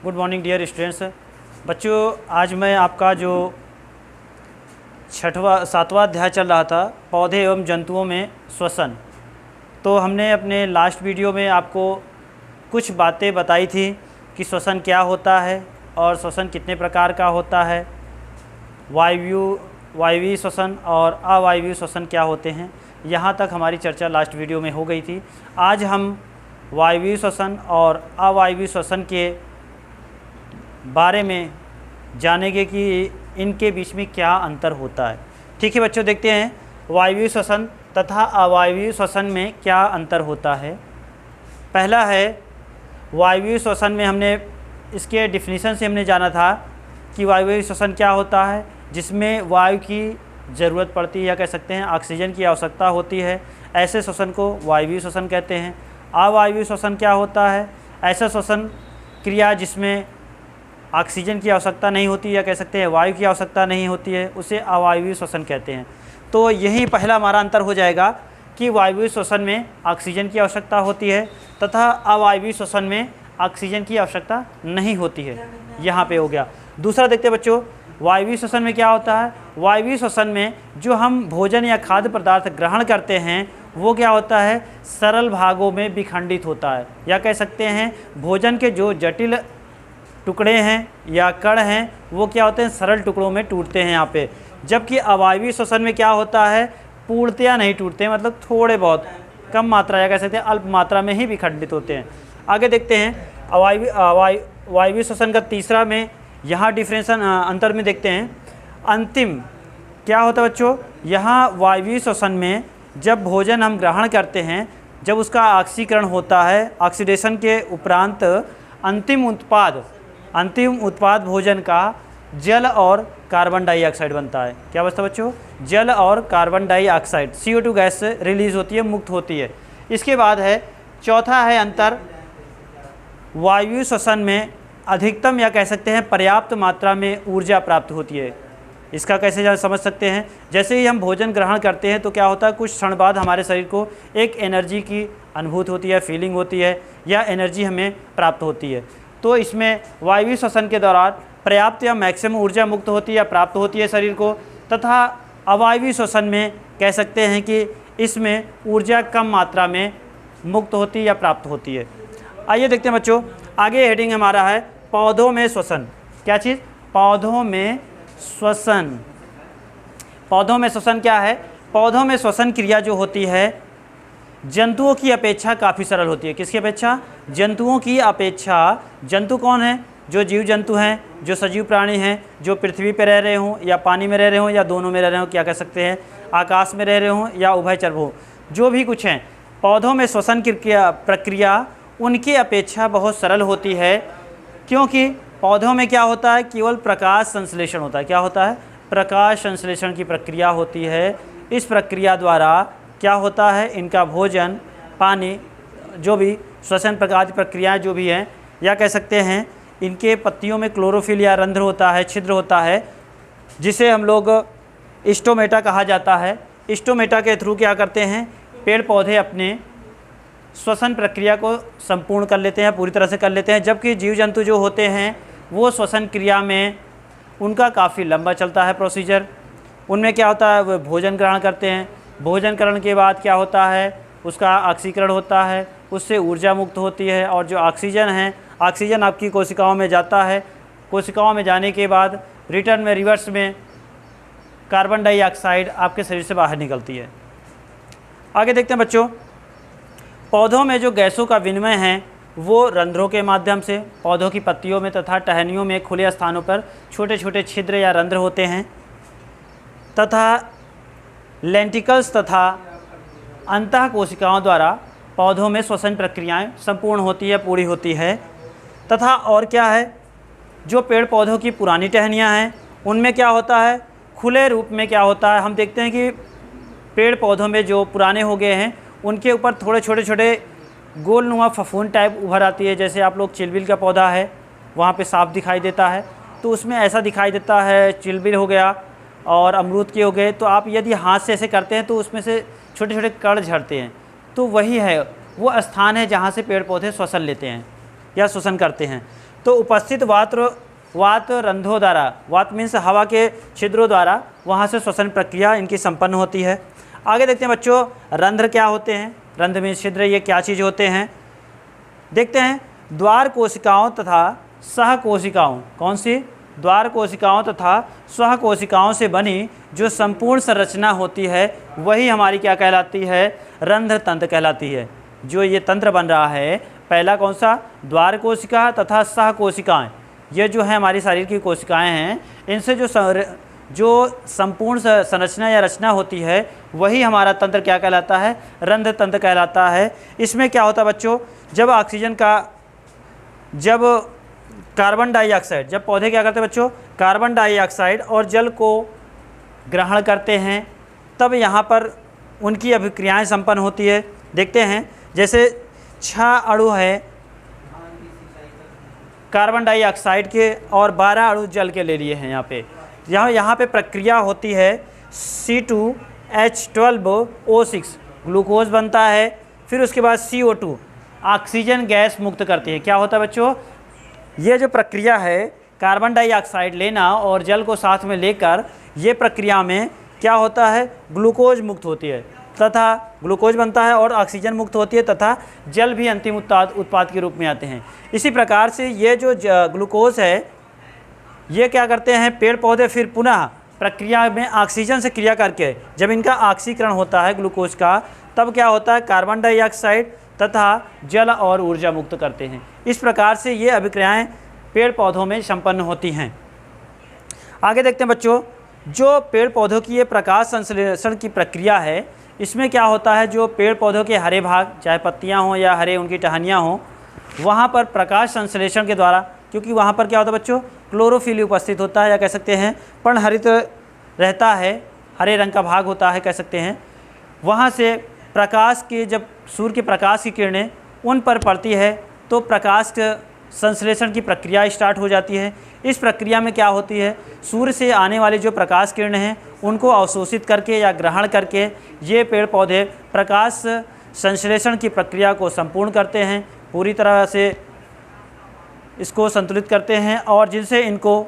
Good morning dear students. बच्चों, आज मैं आपका जो 7वां अध्याय चल रहा था पौधे एवं जंतुओं में श्वसन, तो हमने अपने लास्ट वीडियो में आपको कुछ बातें बताई थी कि श्वसन क्या होता है और श्वसन कितने प्रकार का होता है, वायवीय श्वसन और अवायवीय श्वसन क्या होते हैं। यहाँ तक हमारी चर्चा लास्ट वीडियो में हो गई थी। आज हम वायवीय श्वसन और अवायवीय श्वसन के बारे में जानेंगे कि इनके बीच में क्या अंतर होता है। ठीक है बच्चों, देखते हैं वायवीय श्वसन तथा अवायवीय श्वसन में क्या अंतर होता है। पहला है वायवीय श्वसन में हमने इसके डिफिनीशन से हमने जाना था कि वायवीय श्वसन क्या होता है, जिसमें वायु की ज़रूरत पड़ती है या कह सकते हैं ऑक्सीजन की आवश्यकता होती है। ऐसे श्वसन को वायवीय श्वसन कहते हैं। अवायवीय श्वसन क्या होता है, ऐसा श्वसन क्रिया जिसमें ऑक्सीजन की आवश्यकता नहीं होती या कह सकते हैं वायु की आवश्यकता नहीं होती है, उसे अवायवीय श्वसन कहते हैं। तो यही पहला हमारा अंतर हो जाएगा कि वायवीय श्वसन में ऑक्सीजन की आवश्यकता होती है तथा अवायवीय श्वसन में ऑक्सीजन की आवश्यकता नहीं होती है। यहाँ पे हो गया। दूसरा देखते हैं बच्चों, वायवीय श्वसन में क्या होता है। वायवीय श्वसन में जो हम भोजन या खाद्य पदार्थ ग्रहण करते हैं वो क्या होता है, सरल भागों में विखंडित होता है, या कह सकते हैं भोजन के जो जटिल टुकड़े हैं या कण हैं वो क्या होते हैं, सरल टुकड़ों में टूटते हैं यहाँ पे। जबकि अवायवीय श्वसन में क्या होता है, पूर्णतया नहीं टूटते, मतलब थोड़े बहुत कम मात्रा या कह सकते हैं अल्प मात्रा में ही विखंडित होते हैं। आगे देखते हैं वायवीय श्वसन का तीसरा में यहाँ डिफरेंशन अंतर में देखते हैं। अंतिम क्या होता है बच्चों, यहाँ वायवीय श्वसन में जब भोजन हम ग्रहण करते हैं, जब उसका ऑक्सीकरण होता है, ऑक्सीडेशन के उपरांत अंतिम उत्पाद भोजन का जल और कार्बन डाइऑक्साइड बनता है। क्या बचता है बच्चों, जल और carbon dioxide CO2 gas release होती है, मुक्त होती है। इसके बाद है चौथा है अंतर, वायवीय श्वसन में अधिकतम या कह सकते हैं पर्याप्त मात्रा में ऊर्जा प्राप्त होती है। इसका कैसे समझ सकते हैं, जैसे ही हम भोजन ग्रहण करते हैं तो क्या होता है, कुछ क्षण बाद हमारे शरीर को एक एनर्जी की अनुभूति होती है, फीलिंग होती है या एनर्जी हमें प्राप्त होती है। तो इसमें वायवीय श्वसन के दौरान पर्याप्त या मैक्सिमम ऊर्जा मुक्त होती है या प्राप्त होती है शरीर को, तथा अवायवीय श्वसन में कह सकते हैं कि इसमें ऊर्जा कम मात्रा में मुक्त होती है या प्राप्त होती है। आइए देखते हैं बच्चों, आगे हेडिंग हमारा है पौधों में श्वसन। क्या चीज़, पौधों में श्वसन। पौधों में श्वसन क्या है, पौधों में श्वसन क्रिया जो होती है जंतुओं की अपेक्षा काफ़ी सरल होती है। किसकी अपेक्षा, जंतुओं की अपेक्षा। जंतु कौन है, जो जीव जंतु हैं, जो सजीव प्राणी हैं, जो पृथ्वी पर रह रहे हों या पानी में रह रहे हों या दोनों में रह रहे हों, क्या कह सकते हैं आकाश में रह रहे हों या उभयचर हो, जो भी कुछ हैं, पौधों में श्वसन की प्रक्रिया उनकी अपेक्षा बहुत सरल होती है। क्योंकि पौधों में क्या होता है, केवल प्रकाश संश्लेषण होता है। क्या होता है, प्रकाश संश्लेषण की प्रक्रिया होती है। इस प्रक्रिया द्वारा क्या होता है, इनका भोजन, पानी, जो भी श्वसन प्रकार की प्रक्रियाएँ जो भी हैं, या कह सकते हैं इनके पत्तियों में क्लोरोफिल या रंध्र होता है, छिद्र होता है, जिसे हम लोग स्टोमेटा कहा जाता है। स्टोमेटा के थ्रू क्या करते हैं, पेड़ पौधे अपने श्वसन प्रक्रिया को संपूर्ण कर लेते हैं, पूरी तरह से कर लेते हैं। जबकि जीव जंतु जो होते हैं वो श्वसन क्रिया में उनका काफ़ी लंबा चलता है प्रोसीजर। उनमें क्या होता है, वो भोजन ग्रहण करते हैं, भोजन करने के बाद क्या होता है, उसका ऑक्सीकरण होता है, उससे ऊर्जा मुक्त होती है, और जो ऑक्सीजन है, ऑक्सीजन आपकी कोशिकाओं में जाता है। कोशिकाओं में जाने के बाद रिटर्न में, रिवर्स में कार्बन डाइऑक्साइड आपके शरीर से बाहर निकलती है। आगे देखते हैं बच्चों, पौधों में जो गैसों का विनिमय है वो रंध्रों के माध्यम से, पौधों की पत्तियों में तथा टहनियों में खुले स्थानों पर छोटे छोटे छिद्र या रंध्र होते हैं, तथा लेंटिकल्स तथा अंतः कोशिकाओं द्वारा पौधों में श्वसन प्रक्रियाएं संपूर्ण होती है, पूरी होती है। तथा और क्या है, जो पेड़ पौधों की पुरानी टहनियाँ हैं उनमें क्या होता है, खुले रूप में क्या होता है, हम देखते हैं कि पेड़ पौधों में जो पुराने हो गए हैं उनके ऊपर थोड़े छोटे छोटे गोलनुमा फफूंद टाइप उभर आती है। जैसे आप लोग चिलबिल का पौधा है, वहाँ पे साफ दिखाई देता है, तो उसमें ऐसा दिखाई देता है, चिलबिल हो गया और अमरूद के हो गए, तो आप यदि हाथ से ऐसे करते हैं तो उसमें से छोटे छोटे कण झड़ते हैं। तो वही है, वो स्थान है जहाँ से पेड़ पौधे श्वसन लेते हैं या श्वसन करते हैं। तो उपस्थित वात रंध्रों द्वारा, वात मीन्स हवा के छिद्रों द्वारा वहाँ से श्वसन प्रक्रिया इनकी संपन्न होती है। आगे देखते हैं बच्चों, रंध्र क्या होते हैं, रंध्र में छिद्र ये क्या चीज़ होते हैं, देखते हैं। द्वार कोशिकाओं तथा सह कोशिकाओं, कौन सी, द्वार कोशिकाओं तथा सह कोशिकाओं से बनी जो संपूर्ण संरचना होती है वही हमारी क्या कहलाती है, रंध्र तंत्र कहलाती है। जो ये तंत्र बन रहा है, पहला कौन सा, द्वार कोशिका तथा सह कोशिकाएँ, ये जो है हमारी शरीर की कोशिकाएं हैं, इनसे जो संपूर्ण संरचना या रचना होती है वही हमारा तंत्र क्या कहलाता है, रंध्र तंत्र कहलाता है। इसमें क्या होता है बच्चों, जब कार्बन डाइऑक्साइड, जब पौधे क्या करते हैं बच्चों, कार्बन डाइऑक्साइड और जल को ग्रहण करते हैं, तब यहाँ पर उनकी अभिक्रियाएं संपन्न होती है। देखते हैं, जैसे 6 अणु है कार्बन डाइऑक्साइड के और 12 अणु जल के ले लिए हैं। यहाँ पे प्रक्रिया होती है C2H12O6, ग्लूकोज बनता है, फिर उसके बाद CO2 ऑक्सीजन गैस मुक्त करती है। क्या होता है बच्चों, ये जो प्रक्रिया है कार्बन डाइऑक्साइड लेना और जल को साथ में लेकर, ये प्रक्रिया में क्या होता है, ग्लूकोज मुक्त होती है तथा ग्लूकोज बनता है और ऑक्सीजन मुक्त होती है तथा जल भी अंतिम उत्पाद के रूप में आते हैं। इसी प्रकार से ये जो ग्लूकोज है, ये क्या करते हैं पेड़ पौधे, फिर पुनः प्रक्रिया में ऑक्सीजन से क्रिया करके जब इनका ऑक्सीकरण होता है ग्लूकोज का, तब क्या होता है, कार्बन डाइऑक्साइड तथा जल और ऊर्जा मुक्त करते हैं। इस प्रकार से ये अभिक्रियाएं पेड़ पौधों में संपन्न होती हैं। आगे देखते हैं बच्चों, जो पेड़ पौधों की ये प्रकाश संश्लेषण की प्रक्रिया है, इसमें क्या होता है, जो पेड़ पौधों के हरे भाग, चाहे पत्तियां हों या हरे उनकी टहनियाँ हों, वहाँ पर प्रकाश संश्लेषण के द्वारा, क्योंकि वहाँ पर क्या होता है बच्चों, क्लोरोफिल उपस्थित होता है, या कह सकते हैं पर्णहरित रहता है, हरे रंग का भाग होता है कह सकते हैं। वहाँ से प्रकाश के, जब सूर्य के प्रकाश की किरणें उन पर पड़ती है तो प्रकाश संश्लेषण की प्रक्रिया स्टार्ट हो जाती है। इस प्रक्रिया में क्या होती है, सूर्य से आने वाली जो प्रकाश किरणें हैं उनको अवशोषित करके या ग्रहण करके ये पेड़ पौधे प्रकाश संश्लेषण की प्रक्रिया को संपूर्ण करते हैं, पूरी तरह से इसको संतुलित करते हैं, और जिनसे इनको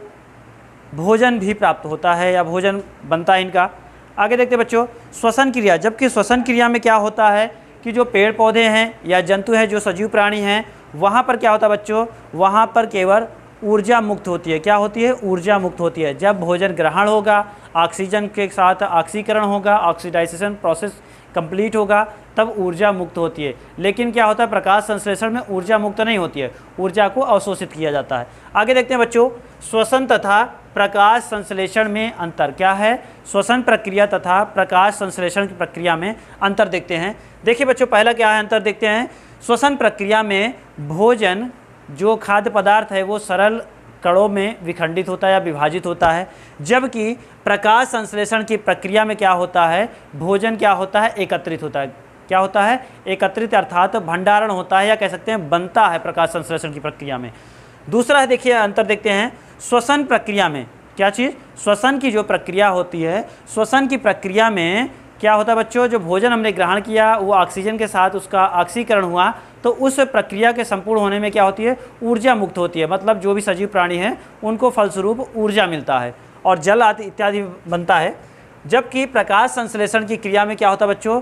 भोजन भी प्राप्त होता है या भोजन बनता है इनका। आगे देखते बच्चों, श्वसन क्रिया, जबकि श्वसन क्रिया में क्या होता है कि जो पेड़ पौधे हैं या जंतु हैं, जो सजीव प्राणी हैं, वहाँ पर क्या होता है बच्चों, वहाँ पर केवल ऊर्जा मुक्त होती है। क्या होती है, ऊर्जा मुक्त होती है। जब भोजन ग्रहण होगा, ऑक्सीजन के साथ ऑक्सीकरण होगा, ऑक्सीडाइजेशन प्रोसेस कंप्लीट होगा, तब ऊर्जा मुक्त होती है। लेकिन क्या होता है, प्रकाश संश्लेषण में ऊर्जा मुक्त नहीं होती है, ऊर्जा को अवशोषित किया जाता है। आगे देखते हैं बच्चों, श्वसन तथा प्रकाश संश्लेषण में अंतर क्या है। श्वसन प्रक्रिया तथा प्रकाश संश्लेषण की प्रक्रिया में अंतर देखते हैं। देखिए बच्चों, पहला क्या है अंतर देखते हैं। श्वसन प्रक्रिया में भोजन, जो खाद्य पदार्थ है, वो सरल कणों में विखंडित होता है या विभाजित होता है, जबकि प्रकाश संश्लेषण की प्रक्रिया में क्या होता है, भोजन क्या होता है, एकत्रित होता है। क्या होता है, एकत्रित, अर्थात भंडारण होता है, या कह सकते हैं बनता है प्रकाश संश्लेषण की प्रक्रिया में। दूसरा है, देखिए अंतर देखते हैं, श्वसन प्रक्रिया में क्या चीज़, श्वसन की जो प्रक्रिया होती है, श्वसन की प्रक्रिया में क्या होता है बच्चों, जो भोजन हमने ग्रहण किया वो ऑक्सीजन के साथ उसका ऑक्सीकरण हुआ, तो उस प्रक्रिया के संपूर्ण होने में क्या होती है, ऊर्जा मुक्त होती है। मतलब जो भी सजीव प्राणी हैं उनको फलस्वरूप ऊर्जा मिलता है और जल आदि इत्यादि बनता है। जबकि प्रकाश संश्लेषण की क्रिया में क्या होता है बच्चों,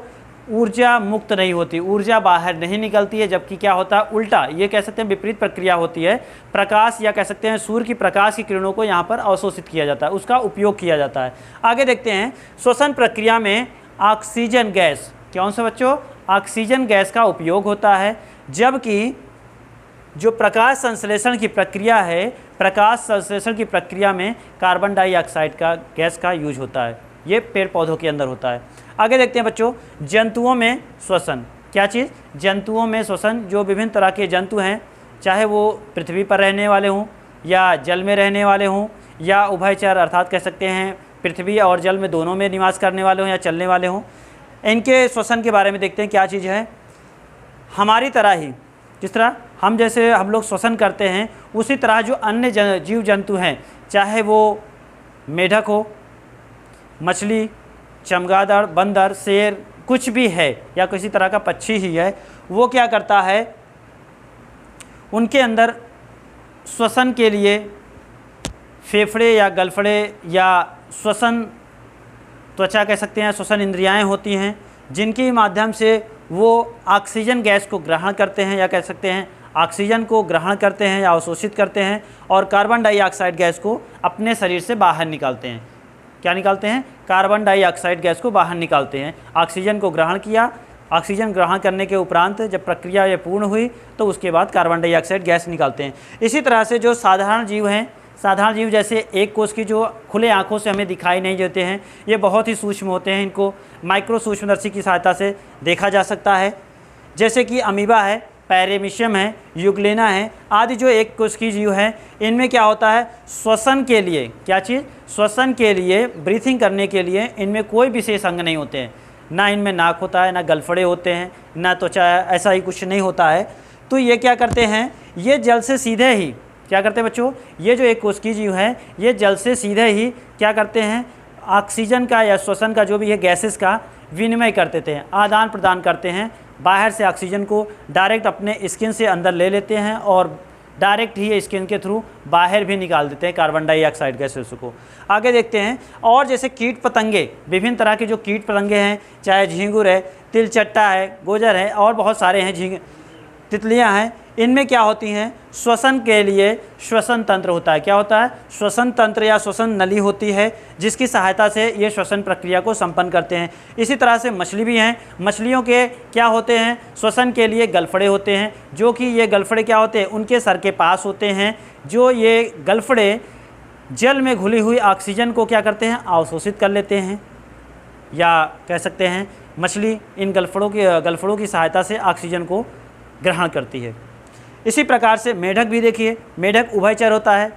ऊर्जा मुक्त नहीं होती, ऊर्जा बाहर नहीं निकलती है, जबकि क्या होता है उल्टा, ये कह सकते हैं विपरीत प्रक्रिया होती है। प्रकाश, या कह सकते हैं सूर्य की प्रकाश की किरणों को यहाँ पर अवशोषित किया जाता है, उसका उपयोग किया जाता है। आगे देखते हैं, श्वसन प्रक्रिया में ऑक्सीजन गैस, कौन सा बच्चों, ऑक्सीजन गैस का उपयोग होता है, जबकि जो प्रकाश संश्लेषण की प्रक्रिया है, प्रकाश संश्लेषण की प्रक्रिया में कार्बन डाइऑक्साइड का गैस का यूज होता है। ये पेड़ पौधों के अंदर होता है। आगे देखते हैं बच्चों, जंतुओं में श्वसन, क्या चीज़, जंतुओं में श्वसन, जो विभिन्न तरह के जंतु हैं, चाहे वो पृथ्वी पर रहने वाले हों या जल में रहने वाले हों या उभयचर, अर्थात कह सकते हैं पृथ्वी और जल में दोनों में निवास करने वाले हों या चलने वाले हों, इनके श्वसन के बारे में देखते हैं। क्या चीज़ है, हमारी तरह ही, जिस तरह हम लोग श्वसन करते हैं, उसी तरह जो अन्य जीव जंतु हैं, चाहे वो मेढक हो, मछली, चमगादड़, बंदर, शेर, कुछ भी है, या किसी तरह का पक्षी ही है, वो क्या करता है, उनके अंदर श्वसन के लिए फेफड़े या गलफड़े या श्वसन त्वचा कह सकते हैं, श्वसन इंद्रियाएं होती हैं जिनके माध्यम से वो ऑक्सीजन गैस को ग्रहण करते हैं या कह सकते हैं ऑक्सीजन को ग्रहण करते हैं या अवशोषित करते हैं और कार्बन डाइऑक्साइड गैस को अपने शरीर से बाहर निकालते हैं। क्या निकालते हैं? कार्बन डाइऑक्साइड गैस को बाहर निकालते हैं। ऑक्सीजन को ग्रहण किया, ऑक्सीजन ग्रहण करने के उपरांत जब प्रक्रिया ये पूर्ण हुई तो उसके बाद कार्बन डाइऑक्साइड गैस निकालते हैं। इसी तरह से जो साधारण जीव हैं, साधारण जीव जैसे एक कोष की जो खुले आँखों से हमें दिखाई नहीं देते हैं, ये बहुत ही सूक्ष्म होते हैं, इनको माइक्रो सूक्ष्मदर्शी की सहायता से देखा जा सकता है। जैसे कि अमीबा है, पैरेमीशियम है, यूग्लेना है आदि जो एक कोष की जीव हैं, इनमें क्या होता है? श्वसन के लिए, क्या चीज़? श्वसन के लिए, ब्रीथिंग करने के लिए इनमें कोई विशेष अंग नहीं होते हैं। ना इनमें नाक होता है, ना गलफड़े होते हैं, ना त्वचा, ऐसा ही कुछ नहीं होता है। तो ये क्या करते हैं? ये जल से सीधे ही क्या करते हैं बच्चों? ये जो एक कोशिकीय जीव है ये जल से सीधे ही क्या करते हैं? ऑक्सीजन का या श्वसन का जो भी है गैसेस का विनिमय करते थे, आदान प्रदान करते हैं। बाहर से ऑक्सीजन को डायरेक्ट अपने स्किन से अंदर ले लेते हैं और डायरेक्ट ही स्किन के थ्रू बाहर भी निकाल देते हैं कार्बन डाइऑक्साइड गैसेस को। आगे देखते हैं। और जैसे कीट पतंगे, विभिन्न तरह के जो कीट पतंगे हैं, चाहे झींगुर है, तिलचट्टा है, गोजर है और बहुत सारे हैं, तितलियां हैं, इनमें क्या होती हैं? श्वसन के लिए श्वसन तंत्र होता है। क्या होता है? श्वसन तंत्र या श्वसन नली होती है जिसकी सहायता से ये श्वसन प्रक्रिया को संपन्न करते हैं। इसी तरह से मछली भी हैं। मछलियों के क्या होते हैं? श्वसन के लिए गलफड़े होते हैं, जो कि ये गलफड़े क्या होते हैं? उनके सर के पास होते हैं। जो ये गलफड़े जल में घुली हुई ऑक्सीजन को क्या करते हैं? अवशोषित कर लेते हैं, या कह सकते हैं मछली इन गलफड़ों की सहायता से ऑक्सीजन को ग्रहण करती है। इसी प्रकार से मेढक भी देखिए, मेढक उभयचर होता है,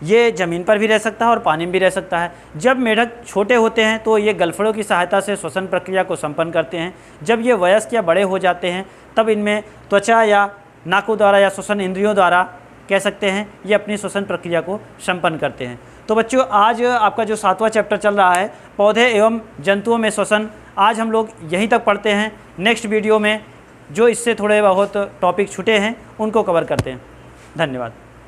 ये ज़मीन पर भी रह सकता है और पानी में भी रह सकता है। जब मेढक छोटे होते हैं तो ये गलफड़ों की सहायता से श्वसन प्रक्रिया को संपन्न करते हैं। जब ये वयस्क या बड़े हो जाते हैं तब इनमें त्वचा या नाकों द्वारा या श्वसन इंद्रियों द्वारा कह सकते हैं ये अपनी श्वसन प्रक्रिया को संपन्न करते हैं। तो बच्चों, आज आपका जो 7वां चैप्टर चल रहा है पौधे एवं जंतुओं में श्वसन, आज हम लोग यहीं तक पढ़ते हैं। नेक्स्ट वीडियो में जो इससे थोड़े बहुत टॉपिक छूटे हैं उनको कवर करते हैं। धन्यवाद।